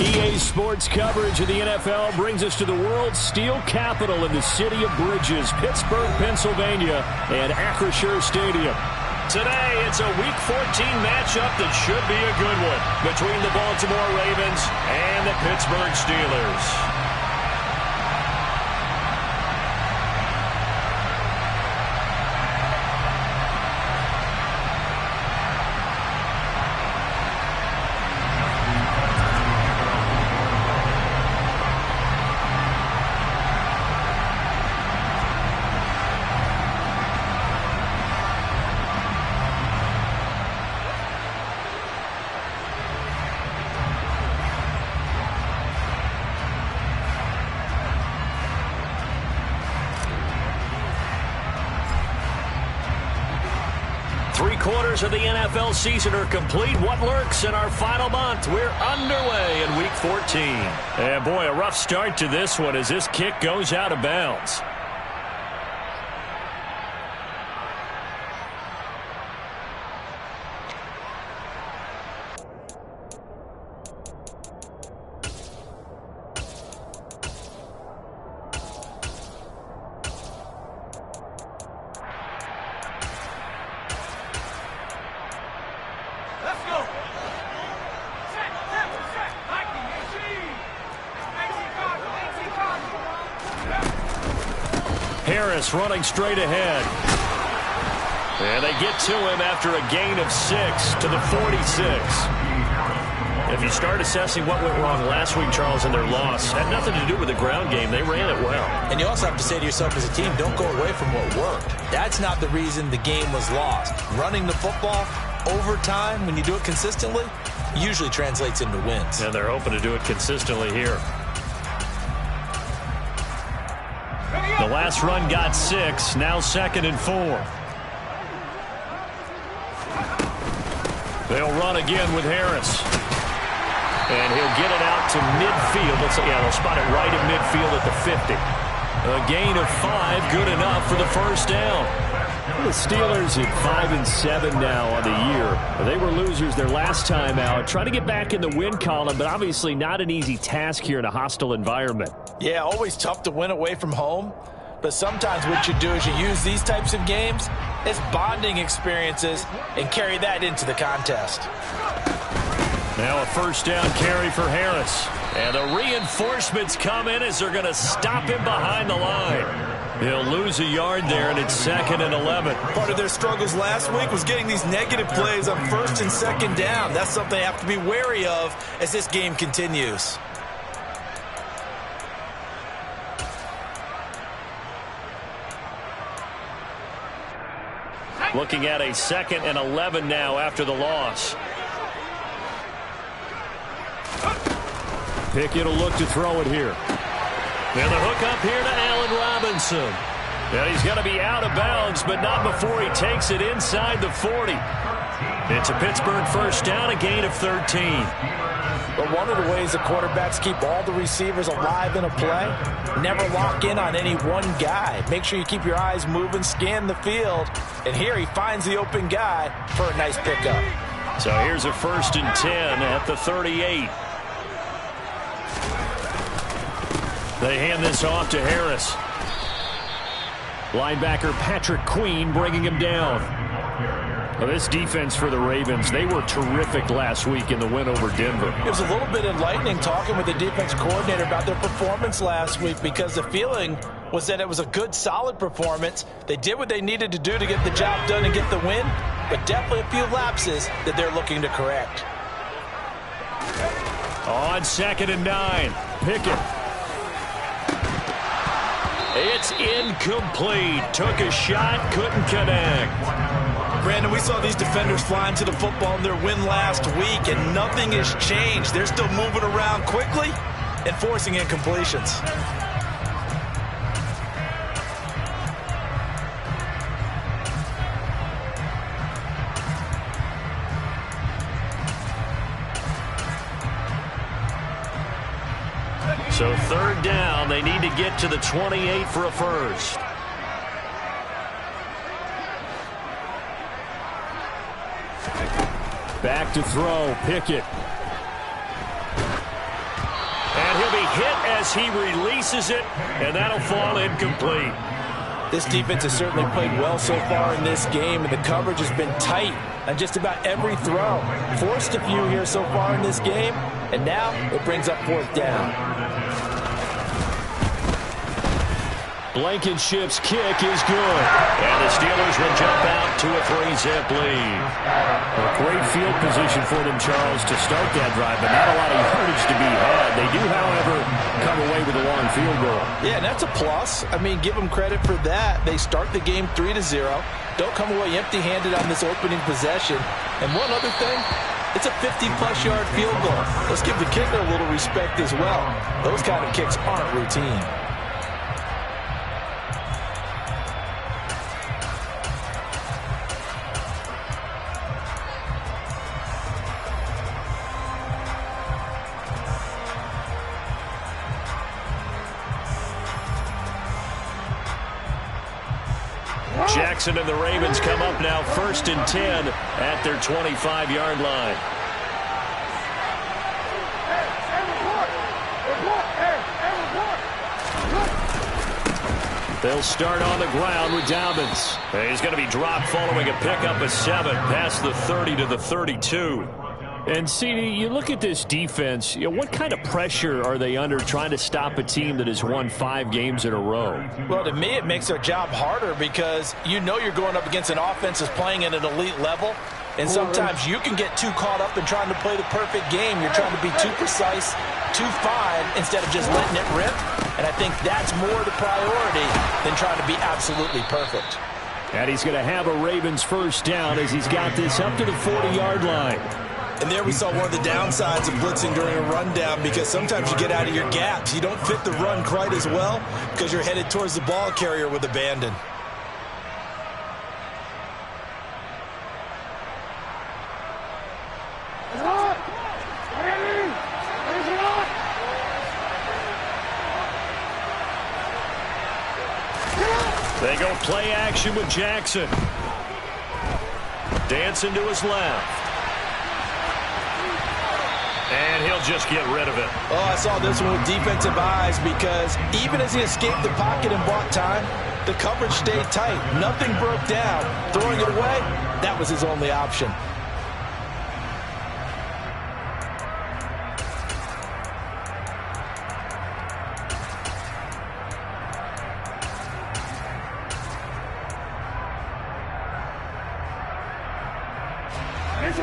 EA Sports coverage of the NFL brings us to the world's steel capital in the city of bridges, Pittsburgh, Pennsylvania, and Acrisure Stadium. Today, it's a Week 14 matchup that should be a good one between the Baltimore Ravens and the Pittsburgh Steelers. Three-quarters of the NFL season are complete. What lurks in our final month? We're underway in Week 14. And boy, a rough start to this one as this kick goes out of bounds. Harris running straight ahead. And they get to him after a gain of 6 to the 46. If you start assessing what went wrong last week, Charles, in their loss, had nothing to do with the ground game. They ran it well. And you also have to say to yourself as a team, don't go away from what worked. That's not the reason the game was lost. Running the football over time, when you do it consistently, usually translates into wins. And they're hoping to do it consistently here. The last run got 6, now 2nd and 4. They'll run again with Harris. And he'll get it out to midfield. They'll spot it right at midfield at the 50. A gain of 5, good enough for the first down. The Steelers at 5-7 now on the year. They were losers their last time out. Trying to get back in the win column, but obviously not an easy task here in a hostile environment. Yeah, always tough to win away from home. But sometimes what you do is you use these types of games as bonding experiences and carry that into the contest. Now a first down carry for Harris. And the reinforcements come in as they're going to stop him behind the line. He'll lose a yard there, and it's 2nd and 11. Part of their struggles last week was getting these negative plays on 1st and 2nd down. That's something they have to be wary of as this game continues. Looking at a 2nd and 11 now after the loss. Pickett will look to throw it here. And the hook up here to Allen Robinson. And he's going to be out of bounds, but not before he takes it inside the 40. It's a Pittsburgh first down, a gain of 13. But one of the ways the quarterbacks keep all the receivers alive in a play, never lock in on any one guy. Make sure you keep your eyes moving, scan the field. And here he finds the open guy for a nice pickup. So here's a 1st and 10 at the 38. They hand this off to Harris. Linebacker Patrick Queen bringing him down. Well, this defense for the Ravens, they were terrific last week in the win over Denver. It was a little bit enlightening talking with the defense coordinator about their performance last week because the feeling was that it was a good, solid performance. They did what they needed to do to get the job done and get the win, but definitely a few lapses that they're looking to correct. On 2nd and 9, Pickett. It's incomplete. Took a shot, couldn't connect. Brandon, we saw these defenders flying to the football in their win last week, and nothing has changed. They're still moving around quickly and forcing incompletions. So 3rd down, they need to get to the 28 for a first. Back to throw, Pickett. And he'll be hit as he releases it, and that'll fall incomplete. This defense has certainly played well so far in this game, and the coverage has been tight on just about every throw. Forced a few here so far in this game, and now it brings up 4th down. Blankenship's kick is good. And the Steelers will jump out to a 3-zip lead. A great field position for them, Charles, to start that drive, but not a lot of yardage to be had. They do, however, come away with a long field goal. Yeah, and that's a plus. I mean, give them credit for that. They start the game 3-0. Don't come away empty-handed on this opening possession. And one other thing, it's a 50-plus yard field goal. Let's give the kicker a little respect as well. Those kind of kicks aren't routine. Jackson and the Ravens come up now 1st and 10 at their 25-yard line. They'll start on the ground with Dobbins. He's going to be dropped following a pickup of 7 past the 30 to the 32. And, CD, you look at this defense, what kind of pressure are they under trying to stop a team that has won 5 games in a row? Well, to me, it makes their job harder because you know you're going up against an offense that's playing at an elite level, and sometimes you can get too caught up in trying to play the perfect game. You're trying to be too precise, too fine, instead of just letting it rip, and I think that's more the priority than trying to be absolutely perfect. And he's going to have a Ravens 1st down as he's got this up to the 40-yard line. And there we saw one of the downsides of blitzing during a rundown, because sometimes you get out of your gaps. You don't fit the run quite as well because you're headed towards the ball carrier with abandon. They go play action with Jackson. Dancing to his left. And he'll just get rid of it. Oh, I saw this one with defensive eyes, because even as he escaped the pocket and bought time, the coverage stayed tight. Nothing broke down. Throwing it away, that was his only option.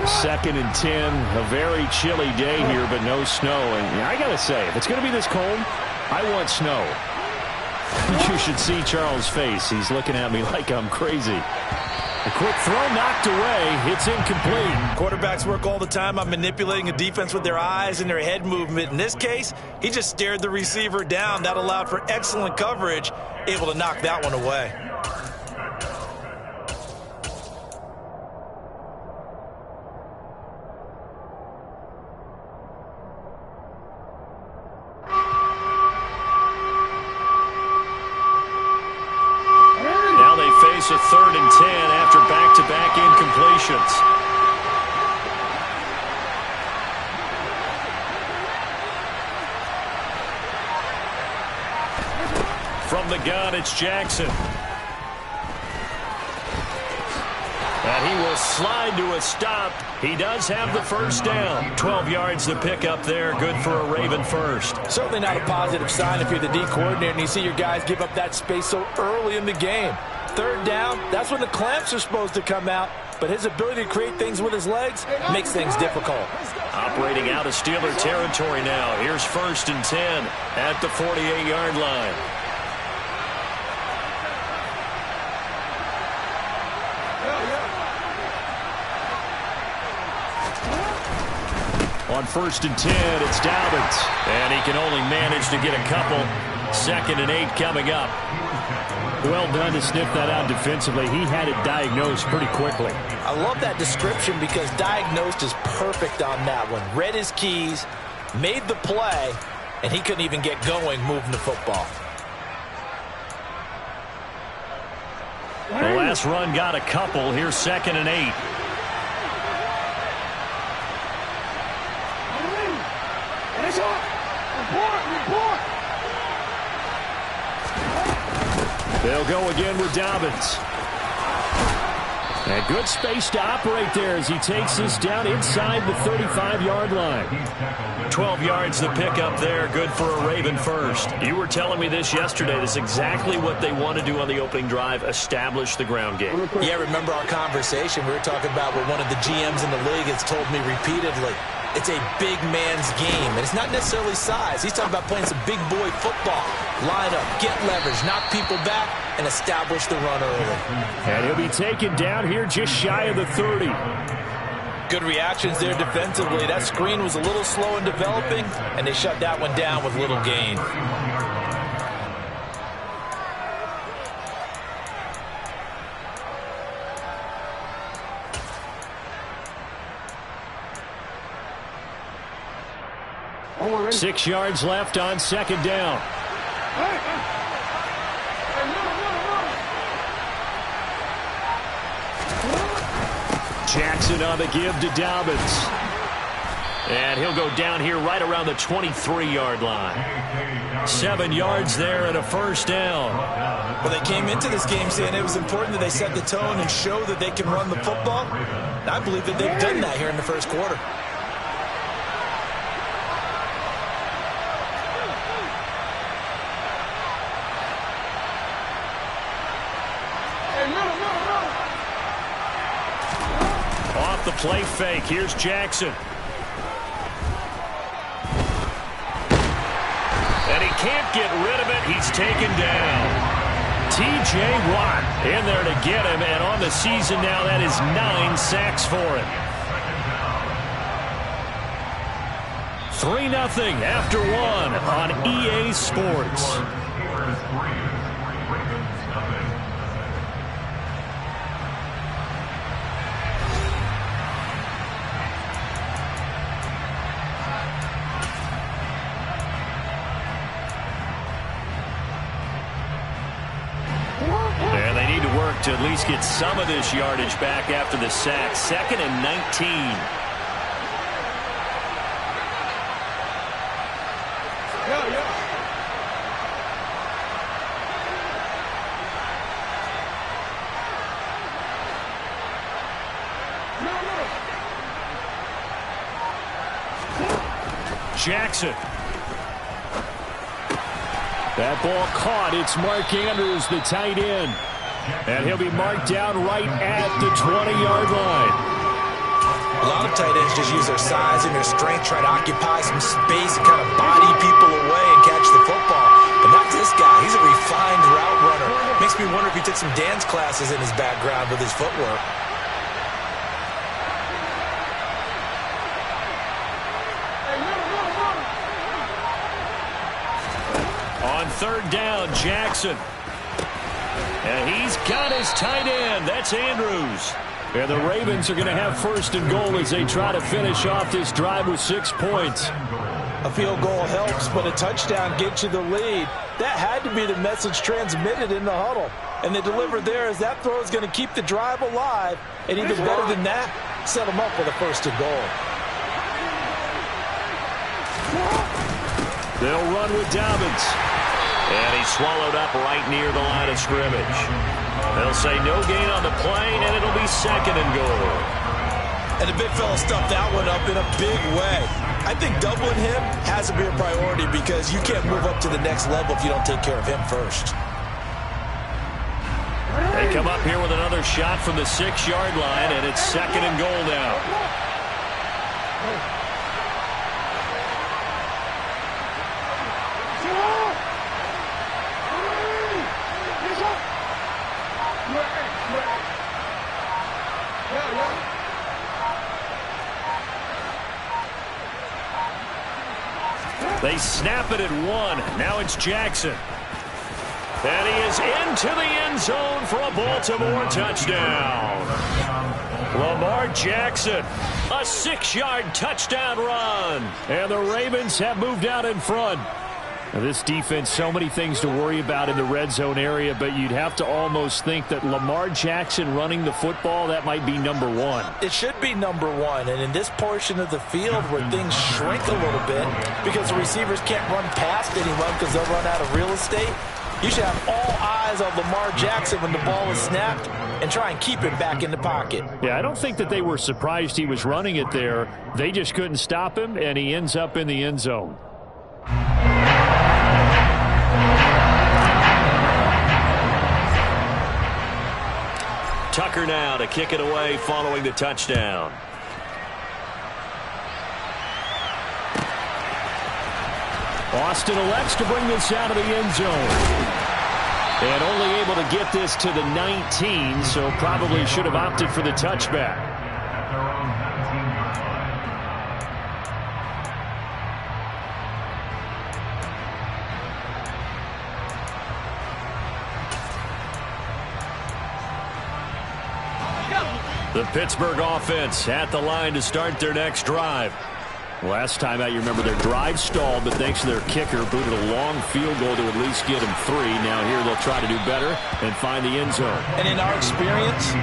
Second and 10, a very chilly day here, but no snow. And I got to say, if it's going to be this cold, I want snow. You should see Charles' face. He's looking at me like I'm crazy. A quick throw knocked away. It's incomplete. Quarterbacks work all the time on manipulating a defense with their eyes and their head movement. In this case, he just stared the receiver down. That allowed for excellent coverage, able to knock that one away. A 3rd and 10 after back-to-back incompletions. From the gun, it's Jackson. And he will slide to a stop. He does have the 1st down. 12 yards to pick up there. Good for a Raven 1st. Certainly not a positive sign if you're the D coordinator and you see your guys give up that space so early in the game. 3rd down, that's when the clamps are supposed to come out, but his ability to create things with his legs makes things difficult. Operating out of Steeler territory now. Here's 1st and 10 at the 48-yard line. On 1st and 10, it's Dobbins, and he can only manage to get a couple. 2nd and 8 coming up. Well done to sniff that out defensively. He had it diagnosed pretty quickly. I love that description because diagnosed is perfect on that one. Read his keys, made the play, and he couldn't even get going moving the football. The last run got a couple. Here's 2nd and 8. They'll go again with Dobbins. And good space to operate there as he takes this down inside the 35-yard line. 12 yards to pick up there. Good for a Raven first. You were telling me this yesterday. This is exactly what they want to do on the opening drive, establish the ground game. Yeah, remember our conversation? We were talking about what one of the GMs in the league has told me repeatedly. It's a big man's game, and it's not necessarily size. He's talking about playing some big boy football. Line up, get leverage, knock people back, and establish the run early. And he'll be taken down here just shy of the 30. Good reactions there defensively. That screen was a little slow in developing, and they shut that one down with little gain. Six yards left on second down. Jackson on the give to Dobbins. And he'll go down here right around the 23-yard line. 7 yards there and a first down. Well, they came into this game saying it was important that they set the tone and show that they can run the football. And I believe that they've done that here in the first quarter. Off the play fake. Here's Jackson. And he can't get rid of it. He's taken down. T.J. Watt in there to get him. And on the season now, that is 9 sacks for him. 3-0 after 1 on EA Sports. To at least get some of this yardage back after the sack. 2nd and 19. Jackson. That ball caught. It's Mark Andrews, the tight end. And he'll be marked down right at the 20-yard line. A lot of tight ends just use their size and their strength, try to occupy some space and kind of body people away and catch the football. But not this guy. He's a refined route runner. Makes me wonder if he took some dance classes in his background with his footwork. On third down, Jackson. And he's got his tight end. That's Andrews. And the Ravens are going to have first and goal as they try to finish off this drive with 6 points. A field goal helps, but a touchdown gets you the lead. That had to be the message transmitted in the huddle. And they delivered there as that throw is going to keep the drive alive. And even better than that, set them up with a first and goal. They'll run with Dobbins. And he's swallowed up right near the line of scrimmage. They'll say no gain on the play, and it'll be 2nd and goal. And the big fella stuffed that one up in a big way. I think doubling him has to be a priority because you can't move up to the next level if you don't take care of him first. They come up here with another shot from the 6-yard line, and it's 2nd and goal now. They snap it at 1. Now it's Jackson. And he is into the end zone for a Baltimore touchdown. Lamar Jackson, a 6-yard touchdown run. And the Ravens have moved out in front. Now, this defense, so many things to worry about in the red zone area, but you'd have to almost think that Lamar Jackson running the football, that might be number one. It should be number one, and in this portion of the field where things shrink a little bit because the receivers can't run past anyone because they'll run out of real estate, you should have all eyes on Lamar Jackson when the ball is snapped and try and keep him back in the pocket. Yeah, I don't think that they were surprised he was running it there. They just couldn't stop him, and he ends up in the end zone. Tucker now to kick it away following the touchdown. Austin elects to bring this out of the end zone. And only able to get this to the 19, so probably should have opted for the touchback. The Pittsburgh offense at the line to start their next drive. Last time out, you remember their drive stalled, but thanks to their kicker, booted a long field goal to at least get them 3. Now here they'll try to do better and find the end zone. And in our experience,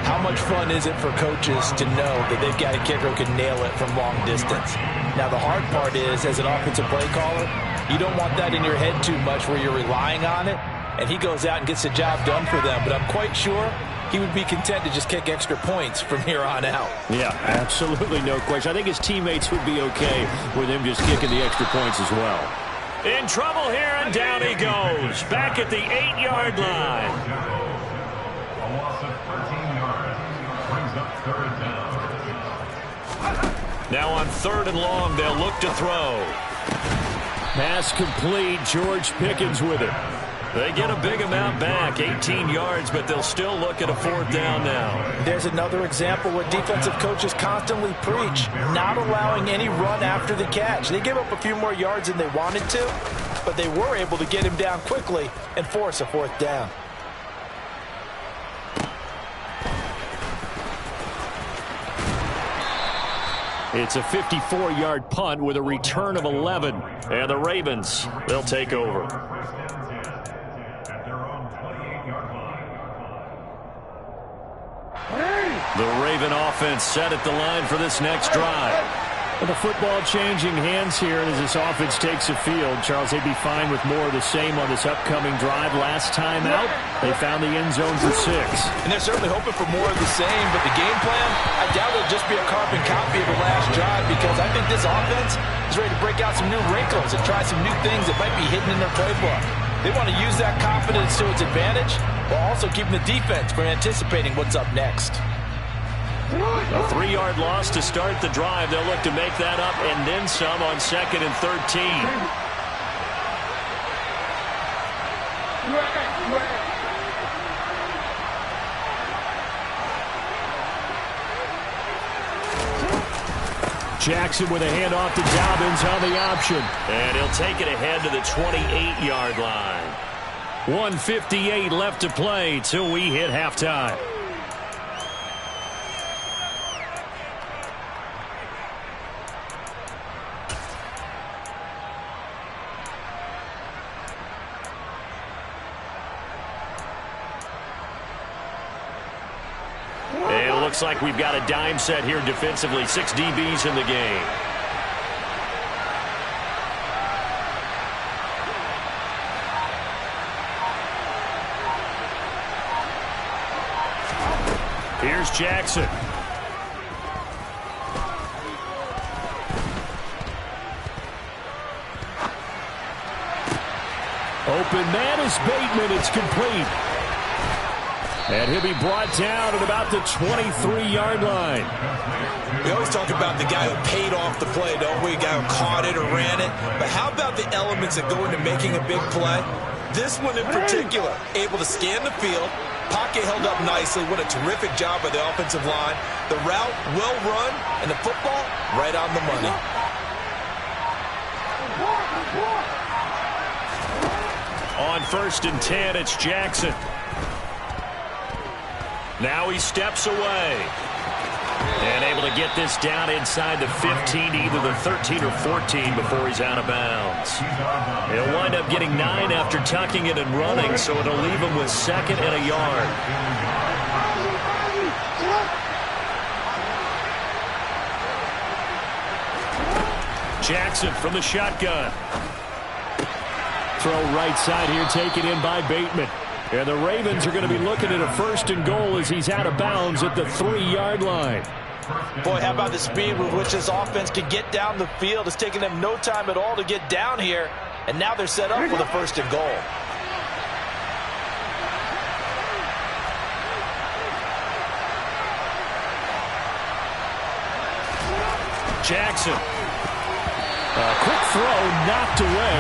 how much fun is it for coaches to know that they've got a kicker who can nail it from long distance? Now the hard part is, as an offensive play caller, you don't want that in your head too much where you're relying on it, and he goes out and gets the job done for them. But I'm quite sure he would be content to just kick extra points from here on out. Yeah, absolutely no question. I think his teammates would be okay with him just kicking the extra points as well. In trouble here, and down he goes. Back at the 8-yard line. A loss of 13 yards brings up 3rd down. Now on 3rd and long, they'll look to throw. Pass complete. George Pickens with it. They get a big amount back, 18 yards, but they'll still look at a 4th down now. There's another example where defensive coaches constantly preach, not allowing any run after the catch. They gave up a few more yards than they wanted to, but they were able to get him down quickly and force a 4th down. It's a 54-yard punt with a return of 11. And the Ravens, they'll take over. The Raven offense set at the line for this next drive. And the football changing hands here as this offense takes the field. Charles, they'd be fine with more of the same on this upcoming drive. Last time out, they found the end zone for 6. And they're certainly hoping for more of the same, but the game plan, I doubt it'll just be a carbon copy of the last drive, because I think this offense is ready to break out some new wrinkles and try some new things that might be hidden in their playbook. They want to use that confidence to its advantage, while also keeping the defense from anticipating what's up next. A 3-yard loss to start the drive. They'll look to make that up and then some on 2nd and 13. Jackson with a handoff to Dobbins on the option. And he'll take it ahead to the 28-yard line. 1:58 left to play till we hit halftime. Looks like we've got a dime set here defensively. 6 DBs in the game. Here's Jackson. Open man is Bateman. It's complete. And he'll be brought down at about the 23-yard line. We always talk about the guy who paid off the play, don't we? The guy who caught it or ran it. But how about the elements that go into making a big play? This one in particular, able to scan the field. Pocket held up nicely. What a terrific job by the offensive line. The route, well run, and the football, right on the money. On 1st and 10, it's Jackson. Now he steps away. And able to get this down inside the 15, either the 13 or 14 before he's out of bounds. He'll wind up getting 9 after tucking it and running, so it'll leave him with 2nd and a yard. Jackson from the shotgun. Throw right side here, taken in by Bateman. And the Ravens are going to be looking at a 1st and goal as he's out of bounds at the 3-yard line. Boy, how about the speed with which this offense can get down the field? It's taken them no time at all to get down here, and now they're set up for the 1st and goal. Jackson. A quick throw knocked away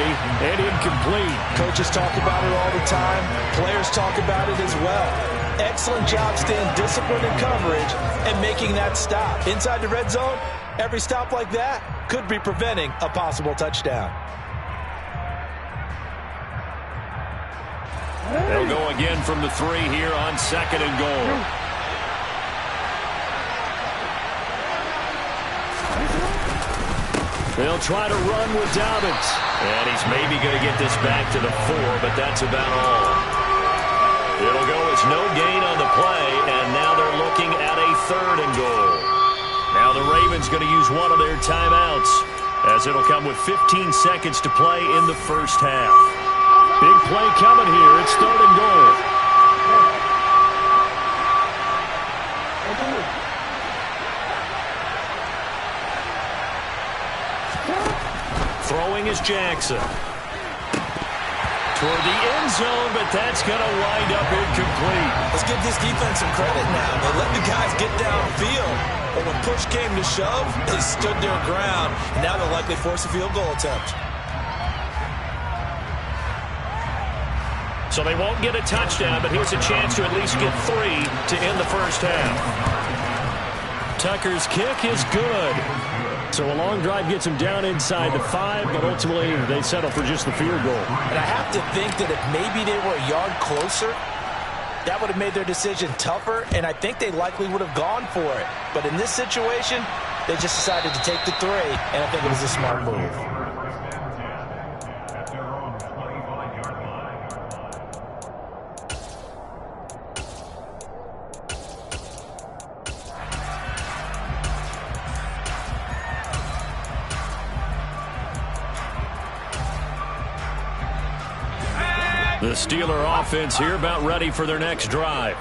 and incomplete. Coaches talk about it all the time. Players talk about it as well. Excellent job staying disciplined in coverage and making that stop. Inside the red zone, every stop like that could be preventing a possible touchdown. They'll go again from the 3 here on 2nd and goal. They'll try to run with Dobbins. And he's maybe going to get this back to the 4, but that's about all. It'll go as no gain on the play, and now they're looking at a 3rd and goal. Now the Ravens going to use one of their timeouts, as it'll come with 15 seconds to play in the 1st half. Big play coming here. It's 3rd and goal. Throwing is Jackson. Toward the end zone, but that's going to wind up incomplete. Let's give this defense some credit now. They let the guys get downfield, but when push came to shove, they stood their ground, and now they'll likely force a field goal attempt. So they won't get a touchdown, but here's a chance to at least get 3 to end the 1st half. Tucker's kick is good. So a long drive gets him down inside the 5, but ultimately they settle for just the field goal. And I have to think that if maybe they were a yard closer, that would have made their decision tougher, and I think they likely would have gone for it. But in this situation, they just decided to take the 3, and I think it was a smart move. The Steeler offense here about ready for their next drive.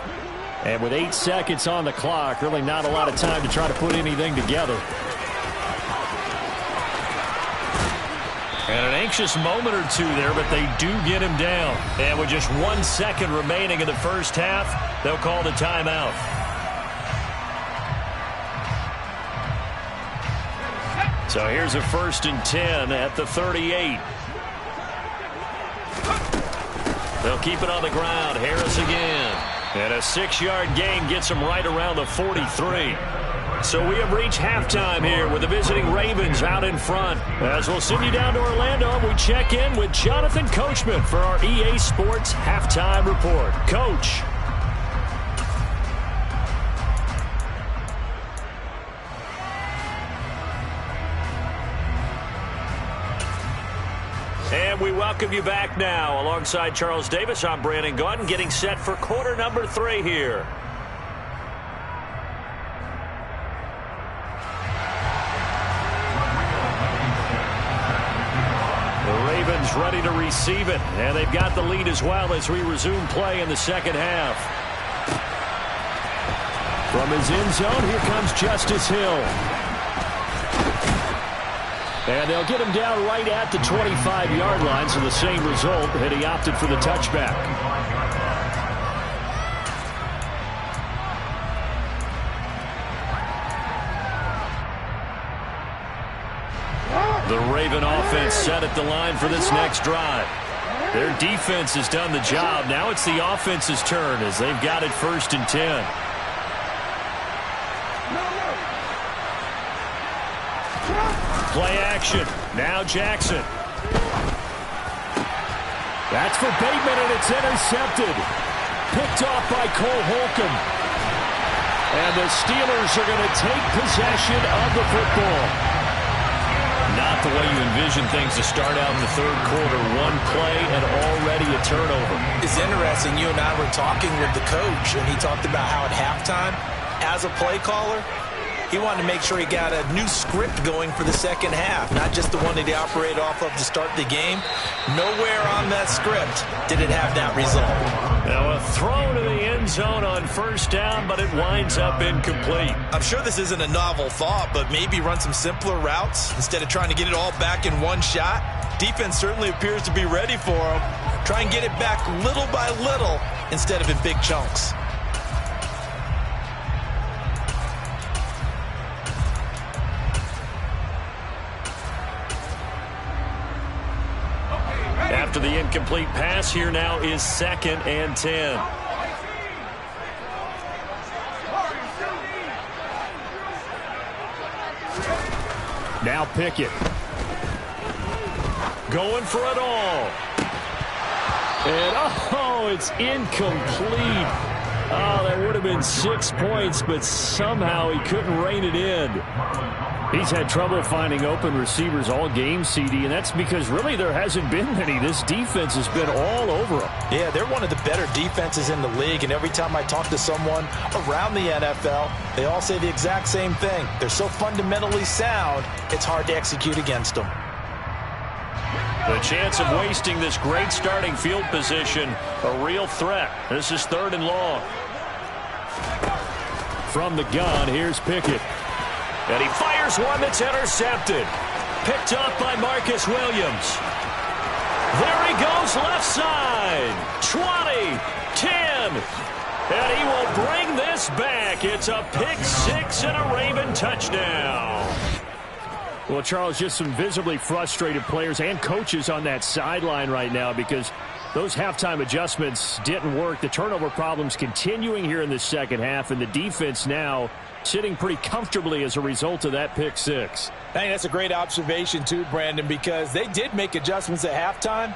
And with 8 seconds on the clock, really not a lot of time to try to put anything together. And an anxious moment or two there, but they do get him down. And with just 1 second remaining in the 1st half, they'll call the timeout. So here's a 1st and 10 at the 38. They'll keep it on the ground. Harris again. And a 6-yard gain gets them right around the 43. So we have reached halftime here with the visiting Ravens out in front. As we'll send you down to Orlando, we check in with Jonathan Coachman for our EA Sports Halftime Report. Coach. And we welcome you back now. Alongside Charles Davis, I'm Brandon Gaudin, getting set for quarter number 3 here. The Ravens ready to receive it, and they've got the lead as well as we resume play in the 2nd half. From his end zone, here comes Justice Hill. And they'll get him down right at the 25-yard line, so the same result, and he opted for the touchback. The Raven offense set at the line for this next drive. Their defense has done the job. Now it's the offense's turn as they've got it 1st and 10. Play action. Now Jackson. That's for Bateman, and it's intercepted. Picked off by Cole Holcomb. And the Steelers are going to take possession of the football. Not the way you envision things to start out in the third quarter. One play and already a turnover. It's interesting. You and I were talking with the coach, and he talked about how at halftime, as a play caller, he wanted to make sure he got a new script going for the second half, not just the one that he operated off of to start the game. Nowhere on that script did it have that result. Now a throw to the end zone on first down, but it winds up incomplete. I'm sure this isn't a novel thought, but maybe run some simpler routes instead of trying to get it all back in one shot. Defense certainly appears to be ready for him. Try and get it back little by little instead of in big chunks. After the incomplete pass, here now is 2nd and 10. Now Pickett. Going for it all. And, it's incomplete. Oh, that would have been 6 points, but somehow he couldn't rein it in. He's had trouble finding open receivers all game, CD, and that's because really there hasn't been many. This defense has been all over them. Yeah, they're one of the better defenses in the league, and every time I talk to someone around the NFL, they all say the exact same thing. They're so fundamentally sound, it's hard to execute against them. The chance of wasting this great starting field position, a real threat. This is 3rd and long. From the gun, here's Pickett. And he fires one that's intercepted. Picked up by Marcus Williams. There he goes, left side. 20, 10. And he will bring this back. It's a pick 6 and a Raven touchdown. Well, Charles, just some visibly frustrated players and coaches on that sideline right now because those halftime adjustments didn't work. The turnover problems continuing here in the second half, and the defense now sitting pretty comfortably as a result of that pick 6. Hey, that's a great observation too, Brandon, because they did make adjustments at halftime.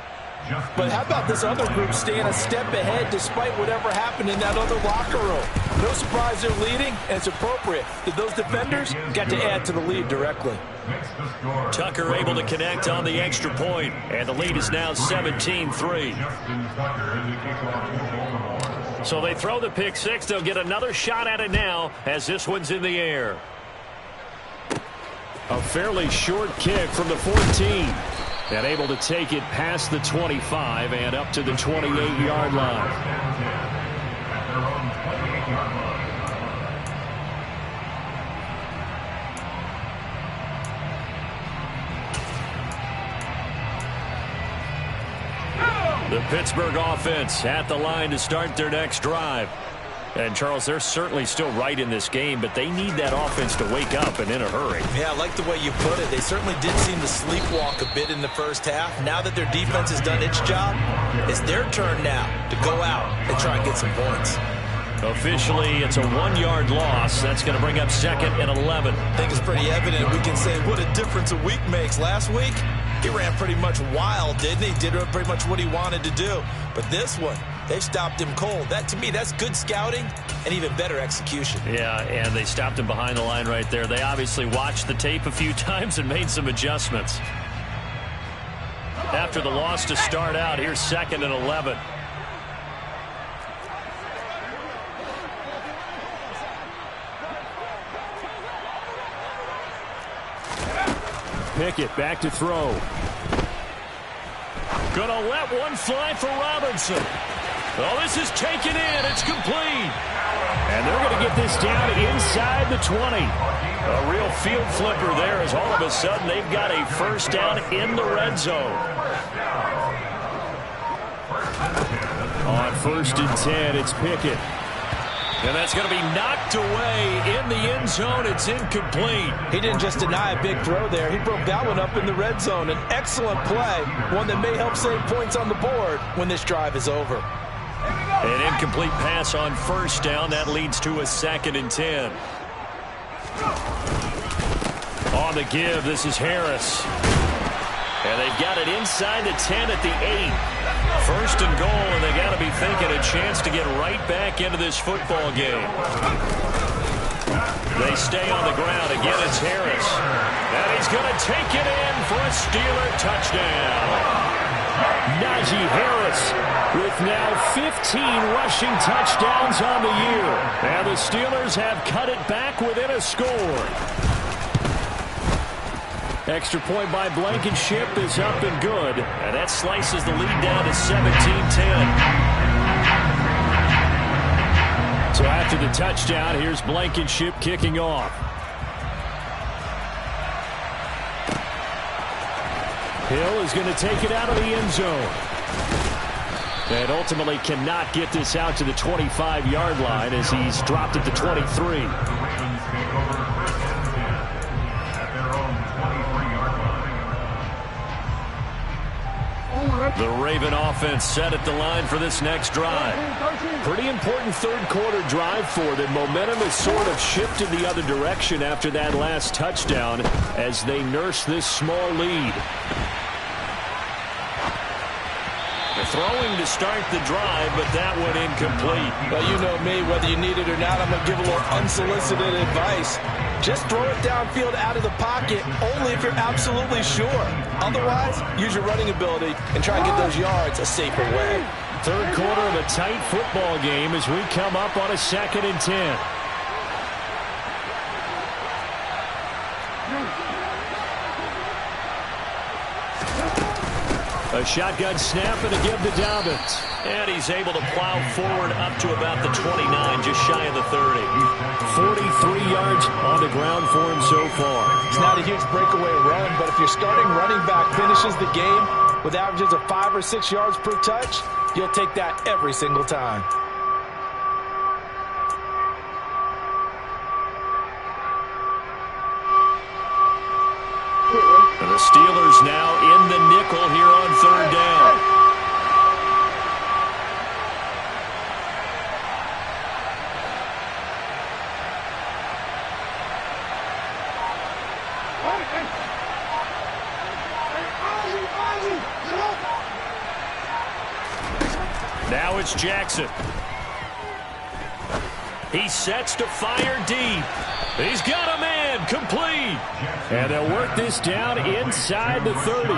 But how about this other group staying a step ahead despite whatever happened in that other locker room? No surprise they're leading, and it's appropriate that those defenders got to add to the lead directly. Tucker able to connect on the extra point, and the lead is now 17-3. So they throw the pick 6. They'll get another shot at it now as this one's in the air. A fairly short kick from the 14. And able to take it past the 25 and up to the 28-yard line. The Pittsburgh offense at the line to start their next drive. And, Charles, they're certainly still right in this game, but they need that offense to wake up and in a hurry. Yeah, I like the way you put it. They certainly did seem to sleepwalk a bit in the first half. Now that their defense has done its job, it's their turn now to go out and try and get some points. Officially, it's a 1-yard loss. That's going to bring up 2nd and 11. I think it's pretty evident. We can say what a difference a week makes. Last week, he ran pretty much wild, didn't he? Did pretty much what he wanted to do. But this one, they stopped him cold. That, to me, that's good scouting and even better execution. Yeah, and they stopped him behind the line right there. They obviously watched the tape a few times and made some adjustments. After the loss to start out, here's 2nd and 11. Pickett back to throw. Gonna let one fly for Robinson. Oh, this is taken in. It's complete. And they're going to get this down inside the 20. A real field flipper there as all of a sudden they've got a first down in the red zone. On 1st and 10, it's Pickett. And that's going to be knocked away in the end zone. It's incomplete. He didn't just deny a big throw there. He broke that one up in the red zone. An excellent play, one that may help save points on the board when this drive is over. An incomplete pass on first down. That leads to a 2nd and 10. On the give, this is Harris. And they've got it inside the 10 at the 8. 1st and goal, and they got to be thinking a chance to get right back into this football game. They stay on the ground. Again, it's Harris. And he's going to take it in for a Steeler touchdown. Najee Harris with now 15 rushing touchdowns on the year. And the Steelers have cut it back within a score. Extra point by Blankenship is up and good. And that slices the lead down to 17-10. So after the touchdown, here's Blankenship kicking off. Hill is going to take it out of the end zone. And ultimately cannot get this out to the 25-yard line as he's dropped at the 23. The Ravens take over 1st and 10 at their own 23-yard line. The Raven offense set at the line for this next drive. Pretty important third-quarter drive for them. Momentum has sort of shifted the other direction after that last touchdown as they nurse this small lead. Throwing to start the drive, but that went incomplete. Well, you know me, whether you need it or not, I'm going to give a little unsolicited advice. Just throw it downfield out of the pocket, only if you're absolutely sure. Otherwise, use your running ability and try and get those yards a safer way. Third quarter of a tight football game as we come up on a 2nd and 10. A shotgun snap and a give to Dobbins. And he's able to plow forward up to about the 29, just shy of the 30. 43 yards on the ground for him so far. It's not a huge breakaway run, but if your starting running back finishes the game with averages of 5 or 6 yards per touch, you'll take that every single time. The Steelers now in the nickel here on 3rd down. Now it's Jackson. He sets to fire deep. He's got a man complete. And they'll work this down inside the 30.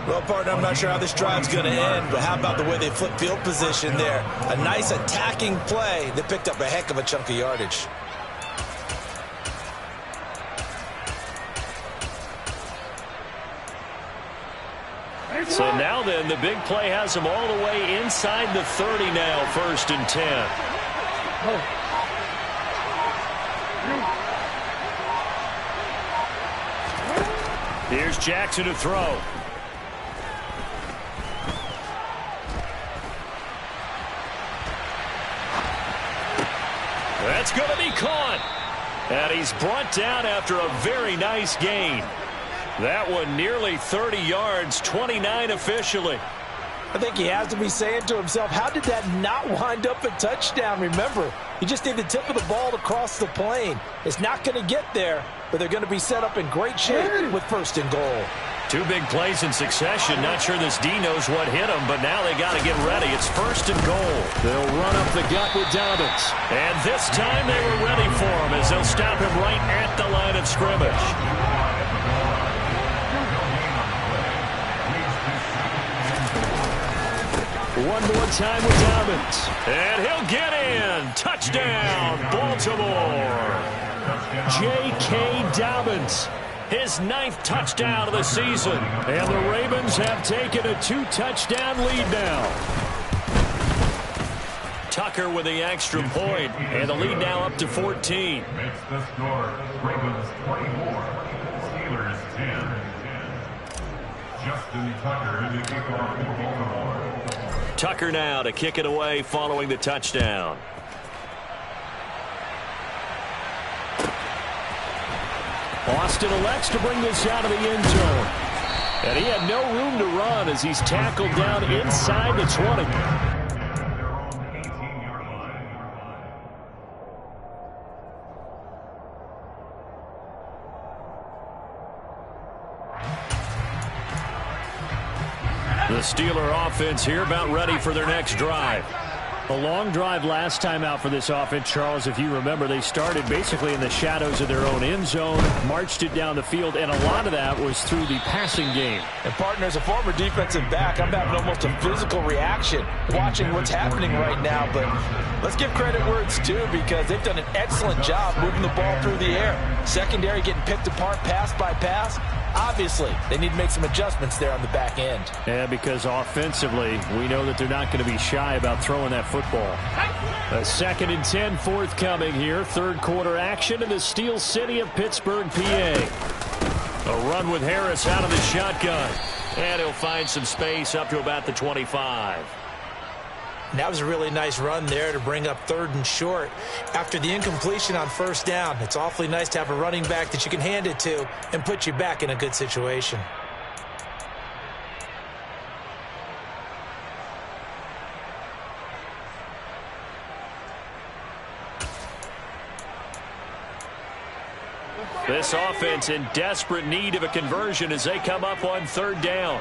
Well, partner, I'm not sure how this drive's going to end, but how about the way they flip field position there? A nice attacking play that picked up a heck of a chunk of yardage. So now then, the big play has them all the way inside the 30 now, 1st and 10. Here's Jackson to throw. That's going to be caught. And he's brought down after a very nice gain. That one nearly 30 yards, 29 officially. I think he has to be saying to himself, how did that not wind up a touchdown? Remember, you just need the tip of the ball to cross the plane. It's not going to get there, but they're going to be set up in great shape with 1st and goal. 2 big plays in succession. Not sure this D knows what hit him, but now they got to get ready. It's 1st and goal. They'll run up the gut with Dobbins. And this time they were ready for him as they'll stop him right at the line of scrimmage. One more time with Dobbins. And he'll get in. Touchdown, Baltimore. J.K. Dobbins. His 9th touchdown of the season. And the Ravens have taken a 2-touchdown lead now. Tucker with the extra point. And the lead now up to 14. Makes the score Ravens 24, Steelers 10. Justin Tucker in the kickoff for Baltimore. Tucker now to kick it away following the touchdown. Austin elects to bring this out of the end zone. And he had no room to run as he's tackled down inside the 20. Their own 18-yard line. The Steeler offense here about ready for their next drive. A long drive last time out for this offense, Charles. If you remember, they started basically in the shadows of their own end zone, marched it down the field, and a lot of that was through the passing game. And partner, as a former defensive back, I'm having almost a physical reaction watching what's happening right now. But let's give credit where it's due, because they've done an excellent job moving the ball through the air. Secondary getting picked apart pass by pass. Obviously, they need to make some adjustments there on the back end. Yeah, because offensively, we know that they're not going to be shy about throwing that football. A 2nd and 10 forthcoming here. Third quarter action in the Steel City of Pittsburgh, PA. A run with Harris out of the shotgun. And he'll find some space up to about the 25. And that was a really nice run there to bring up 3rd and short. After the incompletion on 1st down, it's awfully nice to have a running back that you can hand it to and put you back in a good situation. This offense in desperate need of a conversion as they come up on 3rd down.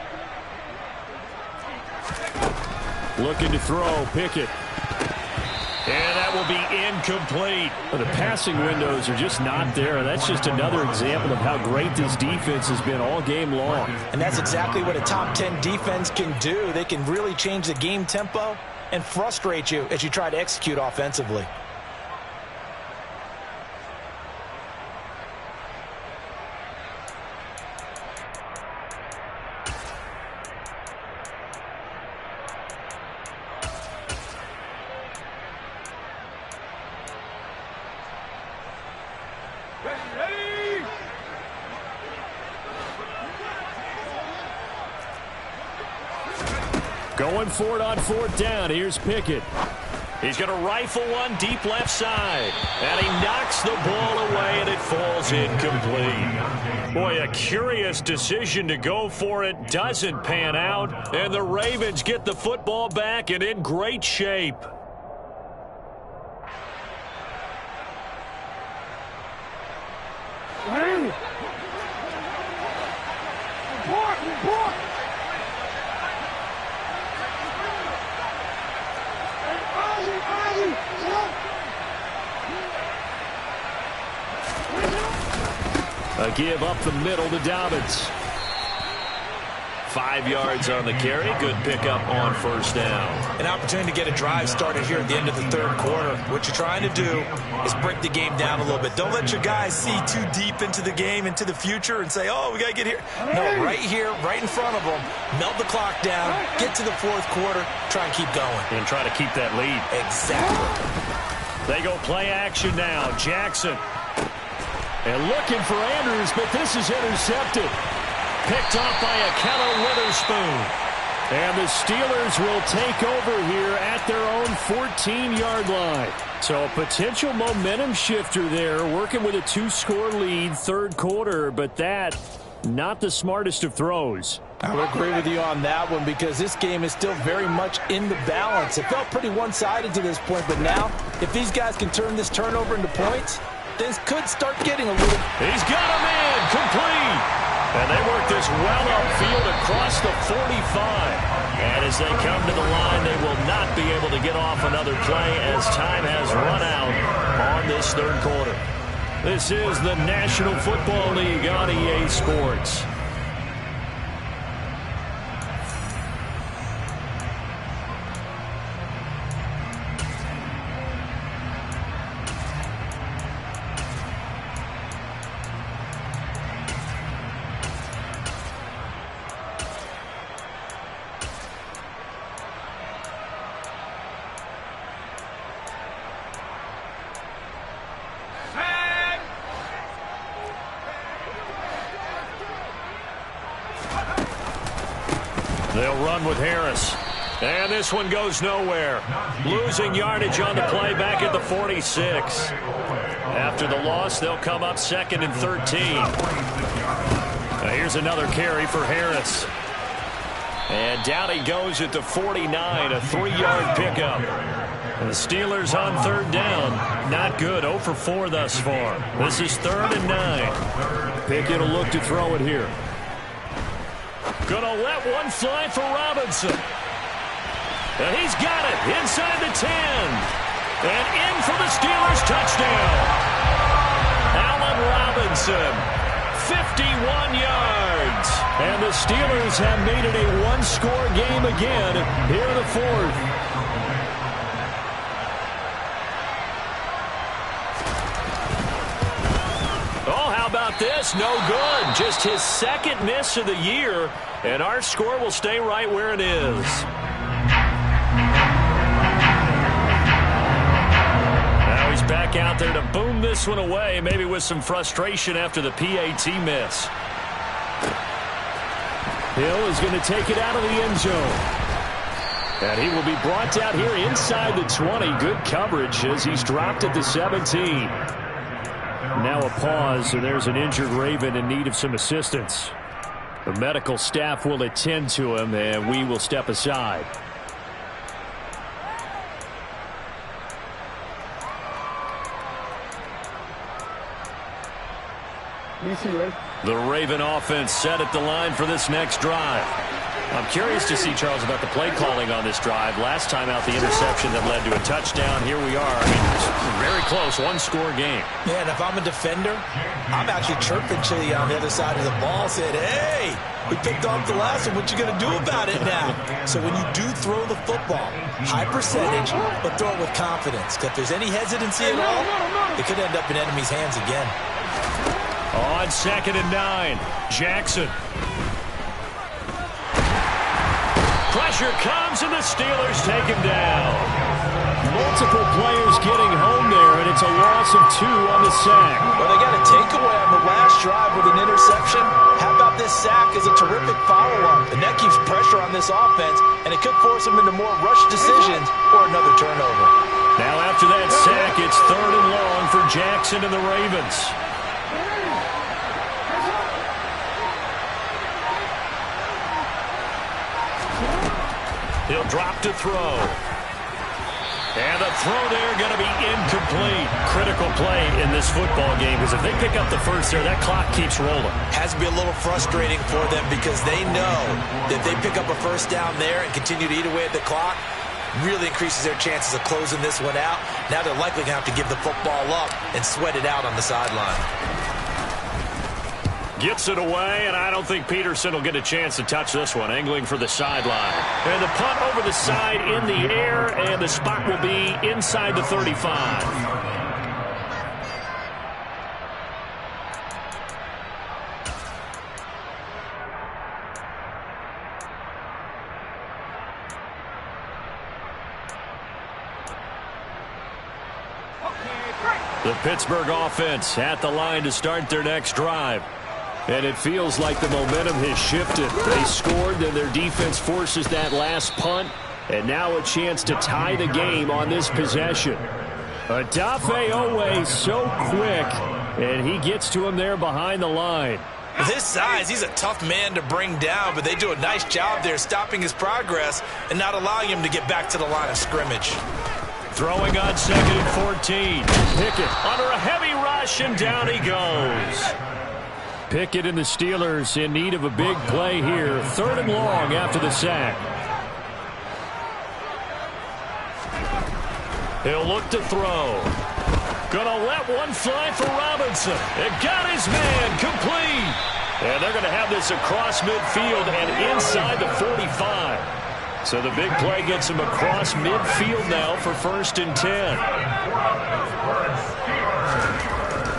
Looking to throw, Pickett. And that will be incomplete. Well, the passing windows are just not there. That's just another example of how great this defense has been all game long. And that's exactly what a top 10 defense can do. They can really change the game tempo and frustrate you as you try to execute offensively. Going for it on 4th down. Here's Pickett. He's going to rifle one deep left side. And he knocks the ball away, and it falls incomplete. Boy, a curious decision to go for it. Doesn't pan out. And the Ravens get the football back and in great shape. A give up the middle to Dobbins. 5 yards on the carry. Good pickup on 1st down. An opportunity to get a drive started here at the end of the 3rd quarter. What you're trying to do is break the game down a little bit. Don't let your guys see too deep into the game, into the future, and say, oh, we got to get here. No, right here, right in front of them. Melt the clock down, get to the 4th quarter, try and keep going. And try to keep that lead. Exactly. They go play action now. Jackson. And looking for Andrews, but this is intercepted. Picked off by a Keller Witherspoon. And the Steelers will take over here at their own 14-yard line. So a potential momentum shifter there, working with a 2-score lead, 3rd quarter, but that, not the smartest of throws. I would agree with you on that one, because this game is still very much in the balance. It felt pretty one-sided to this point, but now, if these guys can turn this turnover into points, this could start getting a little... He's got him in, complete. And they work this well upfield across the 45. And as they come to the line, they will not be able to get off another play as time has run out on this 3rd quarter. This is the National Football League on EA Sports. They'll run with Harris. And this one goes nowhere. Losing yardage on the play back at the 46. After the loss, they'll come up 2nd and 13. Now here's another carry for Harris. And down he goes at the 49, a 3-yard pickup. And the Steelers on 3rd down. Not good, 0 for 4 thus far. This is 3rd and 9. Pickett will look to throw it here. Gonna let one fly for Robinson. And he's got it inside the 10. And in for the Steelers touchdown. Allen Robinson, 51 yards. And the Steelers have made it a one-score game again here in the fourth. Oh, how about this? No good. Just his second miss of the year. And our score will stay right where it is. Now he's back out there to boom this one away, maybe with some frustration after the PAT miss. Hill is going to take it out of the end zone. And he will be brought out here inside the 20. Good coverage as he's dropped at the 17. Now a pause, and there's an injured Raven in need of some assistance. The medical staff will attend to him, and we will step aside. The Raven offense set at the line for this next drive. I'm curious to see, Charles, about the play calling on this drive. Last time out, the interception that led to a touchdown. Here we are. I mean, it's very close, one-score game. Yeah, and if I'm a defender, I'm actually chirping Chili on the other side of the ball, saying, hey, we picked off the last one. What you going to do about it now? So when you do throw the football, high percentage, but throw it with confidence. Because if there's any hesitancy at all, it could end up in enemy's hands again. On 2nd and 9, Jackson. Pressure comes, and the Steelers take him down. Multiple players getting home there, and it's a loss of 2 on the sack. Well, they got a takeaway on the last drive with an interception. How about this sack as a terrific follow-up? And that keeps pressure on this offense, and it could force them into more rush decisions or another turnover. Now after that sack, it's 3rd and long for Jackson and the Ravens. He'll drop to throw. And the throw there going to be incomplete. Critical play in this football game, because if they pick up the first there, that clock keeps rolling. Has to be a little frustrating for them because they know that if they pick up a first down there and continue to eat away at the clock, really increases their chances of closing this one out. Now they're likely going to have to give the football up and sweat it out on the sideline. Gets it away, and I don't think Peterson will get a chance to touch this one. Angling for the sideline. And the punt over the side in the air, and the spot will be inside the 35. The Pittsburgh offense at the line to start their next drive. And it feels like the momentum has shifted. They scored, then their defense forces that last punt. And now a chance to tie the game on this possession. Odafe Owe so quick, and he gets to him there behind the line. With his size, he's a tough man to bring down, but they do a nice job there stopping his progress and not allowing him to get back to the line of scrimmage. Throwing on 2nd and 14. Pickett under a heavy rush, and down he goes. Pickett and the Steelers in need of a big play here. 3rd and long after the sack. He'll look to throw. Gonna let one fly for Robinson. It got his man complete. And they're going to have this across midfield and inside the 45. So the big play gets him across midfield now for 1st and 10.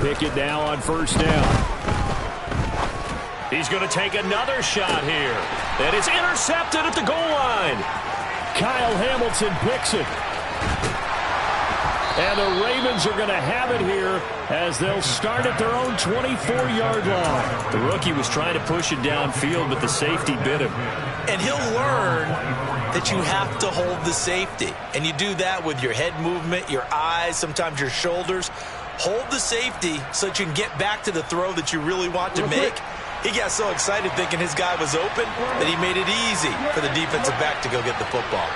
Pickett now on 1st down. He's going to take another shot here. And it's intercepted at the goal line. Kyle Hamilton picks it. And the Ravens are going to have it here as they'll start at their own 24-yard line. The rookie was trying to push it downfield, but the safety bit him. And he'll learn that you have to hold the safety. And you do that with your head movement, your eyes, sometimes your shoulders. Hold the safety so that you can get back to the throw that you really want to make. He got so excited thinking his guy was open that he made it easy for the defensive back to go get the football.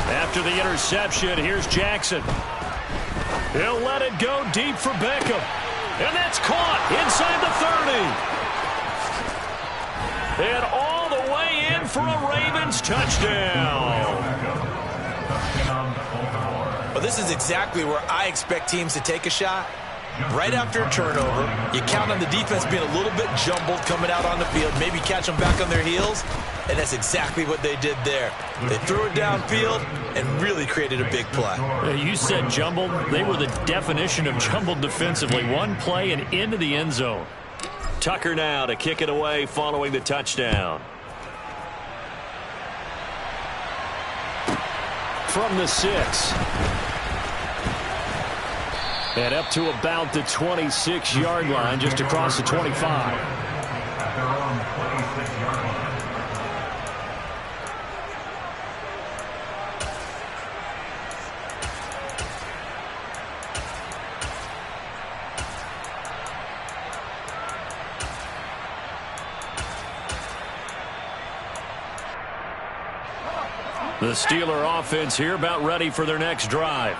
After the interception, here's Jackson. He'll let it go deep for Beckham. And that's caught inside the 30. And all the way in for a Ravens touchdown. Well, this is exactly where I expect teams to take a shot. Right after a turnover, you count on the defense being a little bit jumbled coming out on the field, maybe catch them back on their heels, and that's exactly what they did there. They threw it downfield and really created a big play. You said jumbled. They were the definition of jumbled defensively. One play and into the end zone. Tucker now to kick it away following the touchdown. From the 6. And up to about the 26-yard line, just across the 25. At their own 26-yard line. The Steeler offense here about ready for their next drive.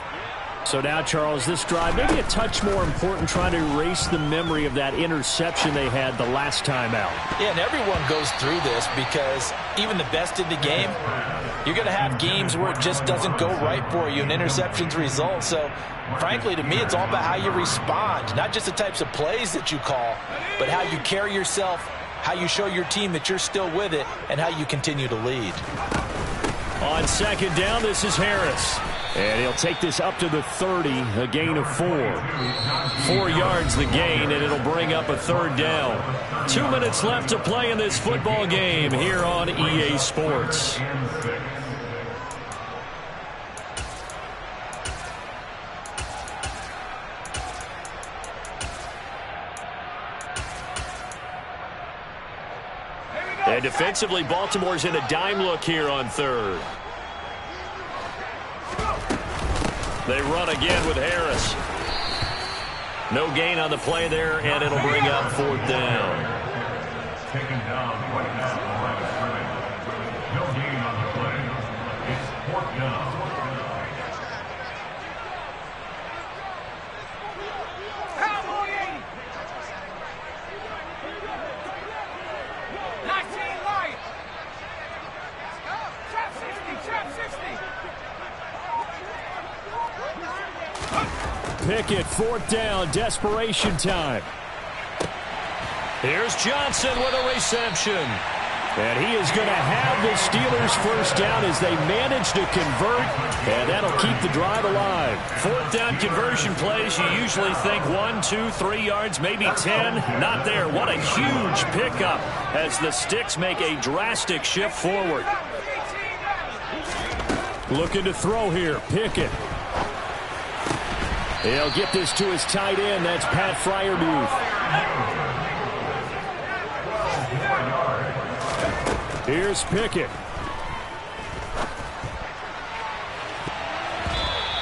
So now, Charles, this drive maybe a touch more important, trying to erase the memory of that interception they had the last time out. Yeah, and everyone goes through this because even the best in the game, you're going to have games where it just doesn't go right for you and interceptions result. So, frankly, to me, it's all about how you respond, not just the types of plays that you call, but how you carry yourself, how you show your team that you're still with it, and how you continue to lead. On second down, this is Harris. And he'll take this up to the 30, a gain of 4. 4 yards the gain, and it'll bring up a third down. 2 minutes left to play in this football game here on EA Sports. And defensively, Baltimore's in a dime look here on third. They run again with Harris. No gain on the play there, and it'll bring up fourth down. Taken down right now on the line of scrimmage. No gain on the play. It's fourth down. Pickett, fourth down, desperation time. Here's Johnson with a reception. And he is going to have the Steelers first down as they manage to convert, and that'll keep the drive alive. Fourth down conversion plays, you usually think 1, 2, 3 yards, maybe 10. Not there. What a huge pickup as the Sticks make a drastic shift forward. Looking to throw here, Pickett. He'll get this to his tight end. That's Pat Freiermuth. Here's Pickett.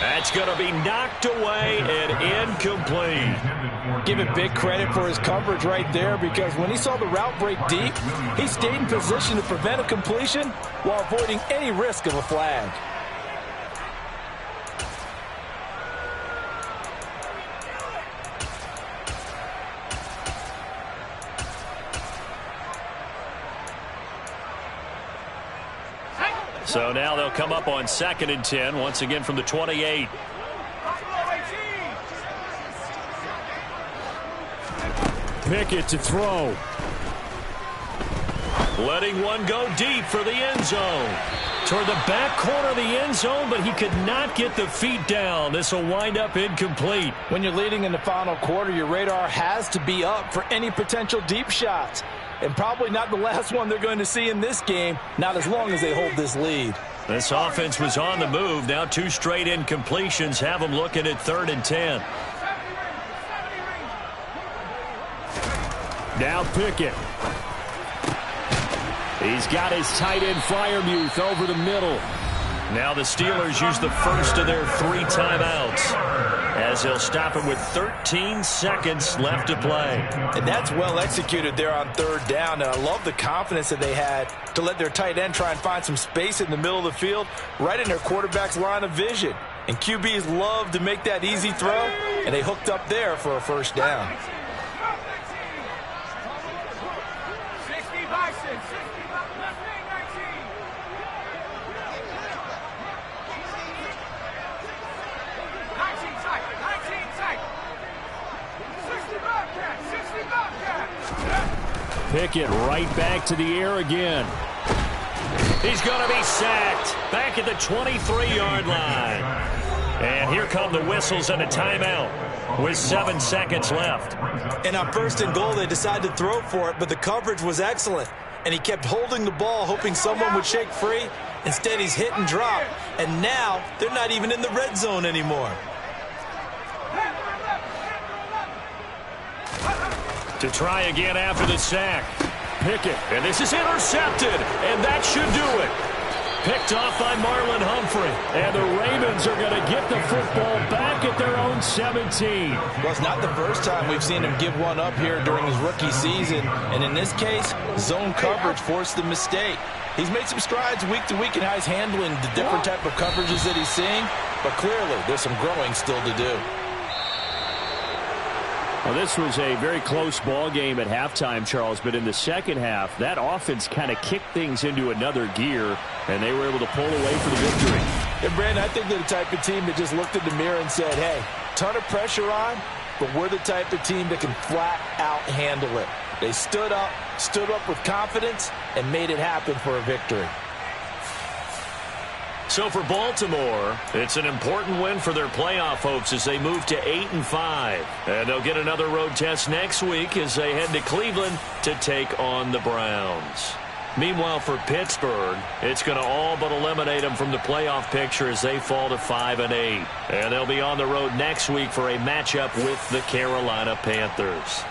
That's going to be knocked away and incomplete. Give him big credit for his coverage right there, because when he saw the route break deep, he stayed in position to prevent a completion while avoiding any risk of a flag. So now they'll come up on 2nd and 10, once again from the 28. Pickett to throw. Letting one go deep for the end zone. Toward the back corner of the end zone, but he could not get the feet down. This will wind up incomplete. When you're leading in the final quarter, your radar has to be up for any potential deep shots. And probably not the last one they're going to see in this game, not as long as they hold this lead. This offense was on the move. Now 2 straight incompletions have them looking at 3rd and 10. Now Pickett. He's got his tight end Freiermuth over the middle. Now the Steelers use the first of their 3 timeouts, as they'll stop him with 13 seconds left to play. And that's well executed there on 3rd down. And I love the confidence that they had to let their tight end try and find some space in the middle of the field, right in their quarterback's line of vision. And QBs love to make that easy throw, and they hooked up there for a first down. 60 by 6. Pickett right back to the air again. He's going to be sacked back at the 23-yard line. And here come the whistles and a timeout with 7 seconds left. And on 1st and goal, they decided to throw for it, but the coverage was excellent. And he kept holding the ball, hoping someone would shake free. Instead, he's hit and drop. And now, they're not even in the red zone anymore. To try again after the sack. Pickett, and this is intercepted, and that should do it. Picked off by Marlon Humphrey, and the Ravens are going to get the football back at their own 17. Well, it's not the first time we've seen him give one up here during his rookie season, and in this case, zone coverage forced the mistake. He's made some strides week to week in how he's handling the different type of coverages that he's seeing, but clearly there's some growing still to do. Well, this was a very close ball game at halftime, Charles, but in the second half, that offense kind of kicked things into another gear, and they were able to pull away for the victory. And, Brandon, I think they're the type of team that just looked in the mirror and said, hey, ton of pressure on, but we're the type of team that can flat out handle it. They stood up with confidence, and made it happen for a victory. So for Baltimore, it's an important win for their playoff hopes as they move to 8-5. And they'll get another road test next week as they head to Cleveland to take on the Browns. Meanwhile, for Pittsburgh, it's going to all but eliminate them from the playoff picture as they fall to 5-8. And they'll be on the road next week for a matchup with the Carolina Panthers.